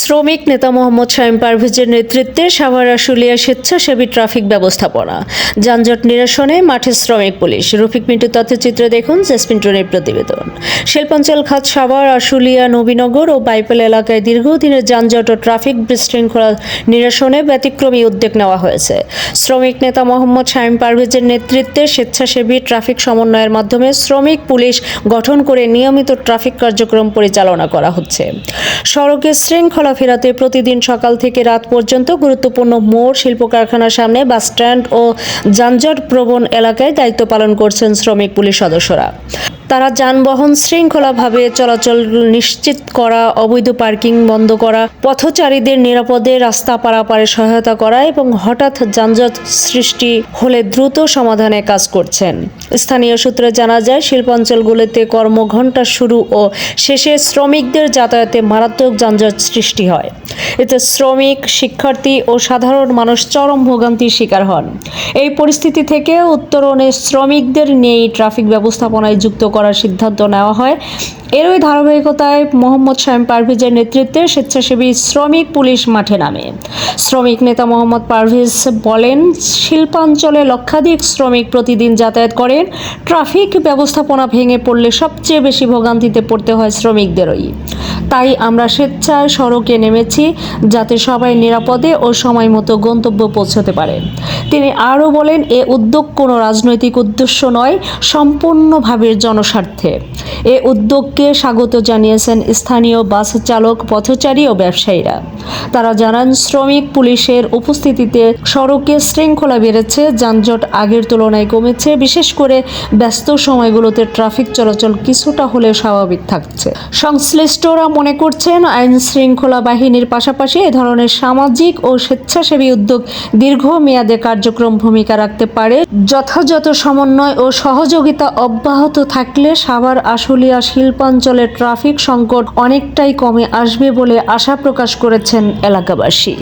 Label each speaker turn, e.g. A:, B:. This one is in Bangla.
A: শ্রমিক নেতা মোহাম্মদ শামীম পারভেজের নেতৃত্বে সাভার আশুলিয়া স্বেচ্ছাসেবী ট্রাফিক ব্যবস্থাপনা যানজট নিরসনে মাঠে শ্রমিক পুলিশ। রফিক মিন্টু তথ্যচিত্র দেখুন জেসমিন টুনির প্রতিবেদন। শিল্পাঞ্চল খাত সাভার আশুলিয়া নবীনগর ও বাইপাল এলাকায় দীর্ঘদিনের যানজট ও ট্রাফিক বিশৃঙ্খলা নিরসনে ব্যতিক্রমী উদ্যোগ নেওয়া হয়েছে। শ্রমিক নেতা মোহাম্মদ শামীম পারভেজের নেতৃত্বে স্বেচ্ছাসেবী ট্রাফিক সমন্বয়ের মাধ্যমে শ্রমিক পুলিশ গঠন করে নিয়মিত ট্রাফিক কার্যক্রম পরিচালনা করা হচ্ছে। সড়কে শৃঙ্খলা ফেরাতে প্রতিদিন সকাল থেকে রাত পর্যন্ত গুরুত্বপূর্ণ মোড়, শিল্প কারখানার সামনে, বাস স্ট্যান্ড ও যানজট প্রবণ এলাকায় দায়িত্ব পালন করছেন শ্রমিক পুলিশ সদস্যরা। তারা যানবাহন শৃঙ্খলাভাবে চলাচল নিশ্চিত করা, অবৈধ পার্কিং বন্ধ করা, পথচারীদের নিরাপদে রাস্তা পারাপারে সহায়তা করা এবং হঠাৎ যানজট সৃষ্টি হলে দ্রুত সমাধানে কাজ করছেন। স্থানীয় সূত্রে জানা যায়, শিল্পাঞ্চলগুলোতে কর্মঘণ্টা শুরু ও শেষে শ্রমিকদের যাতায়াতে মারাত্মক যানজট সৃষ্টি হয়। এতে শ্রমিক, শিক্ষার্থী ও সাধারণ মানুষ চরম ভোগান্তির শিকার হন। এই পরিস্থিতি থেকে উত্তরণে শ্রমিকদের নিয়েই ট্রাফিক ব্যবস্থাপনায় যুক্ত করার সিদ্ধান্ত নেওয়া হয়। এরই ধারাবাহিকতায় মোহাম্মদ শামীম পারভেজের নেতৃত্বে স্বেচ্ছাসেবী শ্রমিক পুলিশ মাঠে নামে। শ্রমিক নেতা মোহাম্মদ পারভেজ বলেন, শিল্পাঞ্চলে লক্ষাধিক শ্রমিক প্রতিদিন যাতায়াত করেন। ট্রাফিক ব্যবস্থাপনা ভেঙে পড়লে সবচেয়ে বেশি ভোগান্তিতে পড়তে হয় শ্রমিকদেরই। তাই আমরা স্বেচ্ছায় সড়কে নেমেছি, যাতে সবাই নিরাপদে ও সময় মতো গন্তব্য পৌঁছতে পারে। তিনি আরও বলেন, এ উদ্যোগ কোনো রাজনৈতিক উদ্দেশ্য নয়, সম্পূর্ণভাবে জনস্বার্থে। এ উদ্যোগকে স্বাগত জানিয়েছেন স্থানীয় বাস চালক, পথচারী ও ব্যবসায়ীরা। তারা জানান, শ্রমিক পুলিশের উপস্থিতিতে সড়কে শৃঙ্খলা বেড়েছে, যানজট আগের তুলনায় কমেছে। বিশেষ করে ব্যস্ত সময়গুলোতে ট্রাফিক চলাচল কিছুটা হলে স্বাভাবিক থাকছে। সংশ্লিষ্টরা মনে করছেন, আইন শৃঙ্খলা বাহিনীর পাশাপাশি এ ধরনের সামাজিক ও স্বেচ্ছাসেবী উদ্যোগ দীর্ঘমেয়াদে কার্যক্রম ভূমিকা রাখতে পারে। যথাযথ সমন্বয় ও সহযোগিতা অব্যাহত থাকলে সাভার আশুলিয়া শিল্পাঞ্চলের ট্রাফিক সংকট অনেকটাই কমে আসবে বলে আশা প্রকাশ করেছেন এলাকাবাসী।